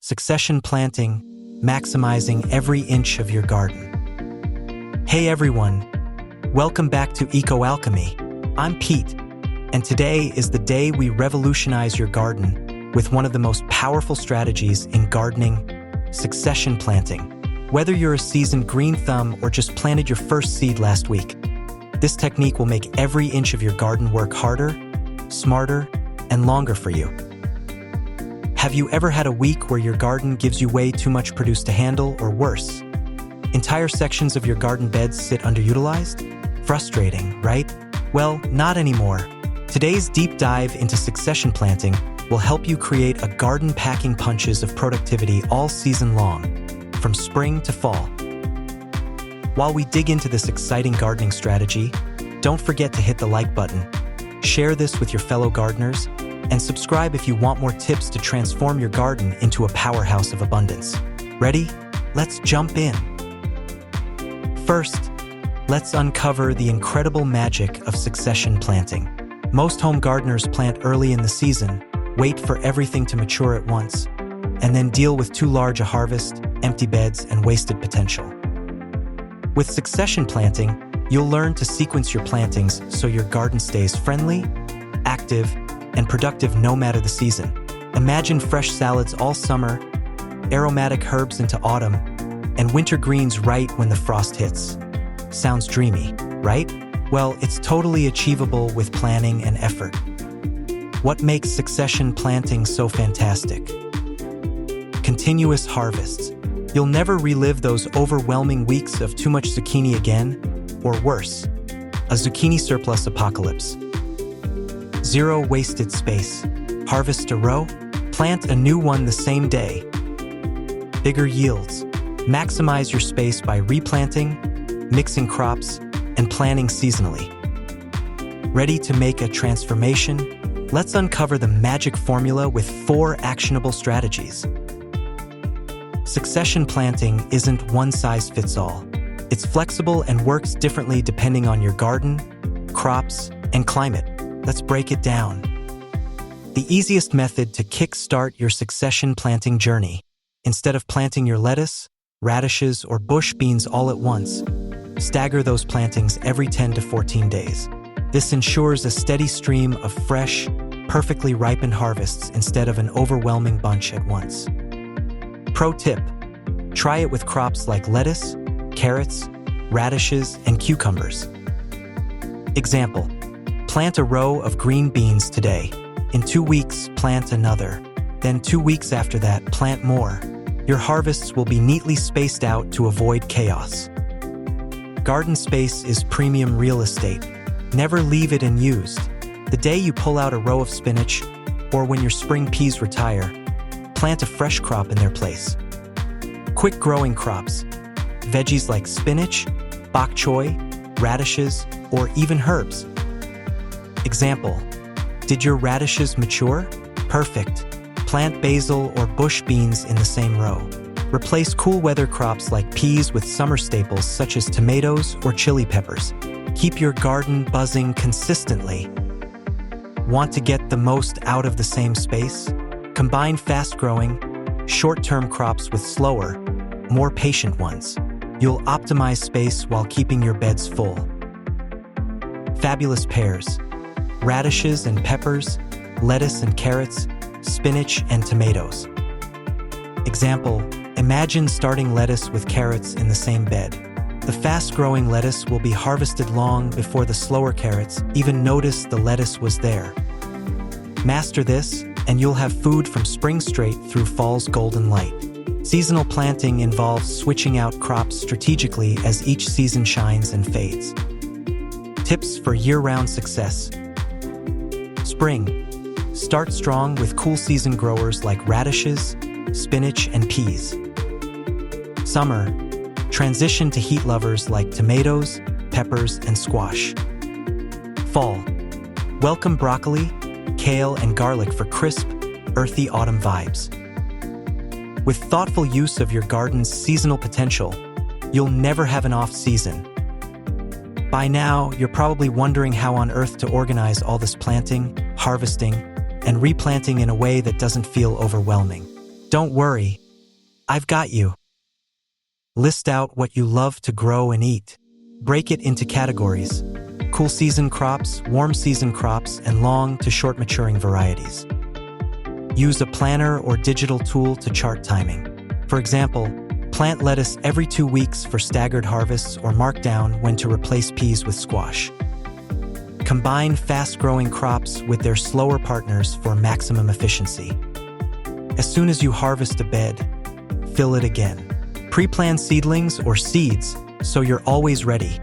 succession planting, maximizing every inch of your garden. Hey everyone, welcome back to Eco Alchemy. I'm Pete, and today is the day we revolutionize your garden with one of the most powerful strategies in gardening, succession planting. Whether you're a seasoned green thumb or just planted your first seed last week, this technique will make every inch of your garden work harder, smarter, and longer for you. Have you ever had a week where your garden gives you way too much produce to handle, or worse, entire sections of your garden beds sit underutilized? Frustrating, right? Well, not anymore. Today's deep dive into succession planting will help you create a garden packing punches of productivity all season long, from spring to fall. While we dig into this exciting gardening strategy, don't forget to hit the like button, share this with your fellow gardeners, and subscribe if you want more tips to transform your garden into a powerhouse of abundance. Ready? Let's jump in. First, let's uncover the incredible magic of succession planting. Most home gardeners plant early in the season, wait for everything to mature at once, and then deal with too large a harvest, empty beds, and wasted potential. With succession planting, you'll learn to sequence your plantings so your garden stays friendly, active, and productive no matter the season. Imagine fresh salads all summer, aromatic herbs into autumn, and winter greens right when the frost hits. Sounds dreamy, right? Well, it's totally achievable with planning and effort. What makes succession planting so fantastic? Continuous harvests. You'll never relive those overwhelming weeks of too much zucchini again, or worse, a zucchini surplus apocalypse. Zero wasted space. Harvest a row, plant a new one the same day. Bigger yields. Maximize your space by replanting, mixing crops, and planting seasonally. Ready to make a transformation? Let's uncover the magic formula with 4 actionable strategies. Succession planting isn't one size fits all. It's flexible and works differently depending on your garden, crops, and climate. Let's break it down. The easiest method to kickstart your succession planting journey. Instead of planting your lettuce, radishes, or bush beans all at once, stagger those plantings every 10 to 14 days. This ensures a steady stream of fresh, perfectly ripened harvests instead of an overwhelming bunch at once. Pro tip: try it with crops like lettuce, carrots, radishes, and cucumbers. Example: plant a row of green beans today. In 2 weeks, plant another. Then 2 weeks after that, plant more. Your harvests will be neatly spaced out to avoid chaos. Garden space is premium real estate. Never leave it unused. The day you pull out a row of spinach, or when your spring peas retire, plant a fresh crop in their place. Quick growing crops. Veggies like spinach, bok choy, radishes, or even herbs. Example: did your radishes mature? Perfect. Plant basil or bush beans in the same row. Replace cool weather crops like peas with summer staples such as tomatoes or chili peppers. Keep your garden buzzing consistently. Want to get the most out of the same space? Combine fast-growing, short-term crops with slower, more patient ones. You'll optimize space while keeping your beds full. Fabulous pairs: radishes and peppers, lettuce and carrots, spinach and tomatoes. Example: imagine starting lettuce with carrots in the same bed. The fast-growing lettuce will be harvested long before the slower carrots even notice the lettuce was there. Master this, and you'll have food from spring straight through fall's golden light. Seasonal planting involves switching out crops strategically as each season shines and fades. Tips for year-round success. Spring. Start strong with cool season growers like radishes, spinach, and peas. Summer. Transition to heat lovers like tomatoes, peppers, and squash. Fall. Welcome broccoli, kale, and garlic for crisp, earthy autumn vibes. With thoughtful use of your garden's seasonal potential, you'll never have an off-season. By now, you're probably wondering how on earth to organize all this planting, harvesting, and replanting in a way that doesn't feel overwhelming. Don't worry, I've got you. List out what you love to grow and eat. Break it into categories: cool season crops, warm season crops, and long to short maturing varieties. Use a planner or digital tool to chart timing. For example, plant lettuce every 2 weeks for staggered harvests, or mark down when to replace peas with squash. Combine fast-growing crops with their slower partners for maximum efficiency. As soon as you harvest a bed, fill it again. Pre-plant seedlings or seeds so you're always ready.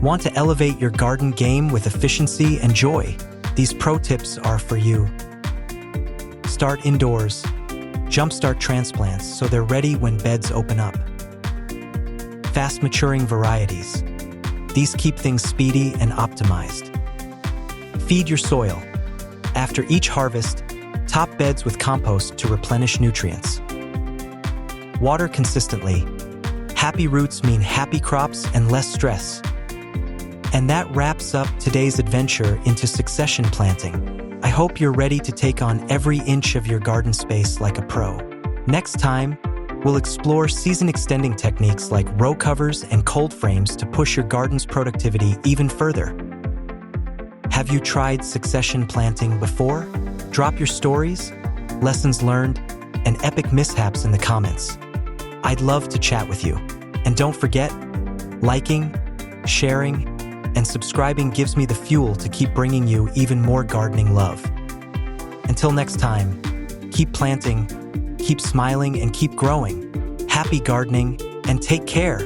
Want to elevate your garden game with efficiency and joy? These pro tips are for you. Start indoors. Jumpstart transplants so they're ready when beds open up. Fast-maturing varieties. These keep things speedy and optimized. Feed your soil. After each harvest, top beds with compost to replenish nutrients. Water consistently. Happy roots mean happy crops and less stress. And that wraps up today's adventure into succession planting. I hope you're ready to take on every inch of your garden space like a pro. Next time, we'll explore season-extending techniques like row covers and cold frames to push your garden's productivity even further. Have you tried succession planting before? Drop your stories, lessons learned, and epic mishaps in the comments. I'd love to chat with you. And don't forget, liking, sharing, and subscribing gives me the fuel to keep bringing you even more gardening love. Until next time, keep planting, keep smiling, and keep growing. Happy gardening, and take care.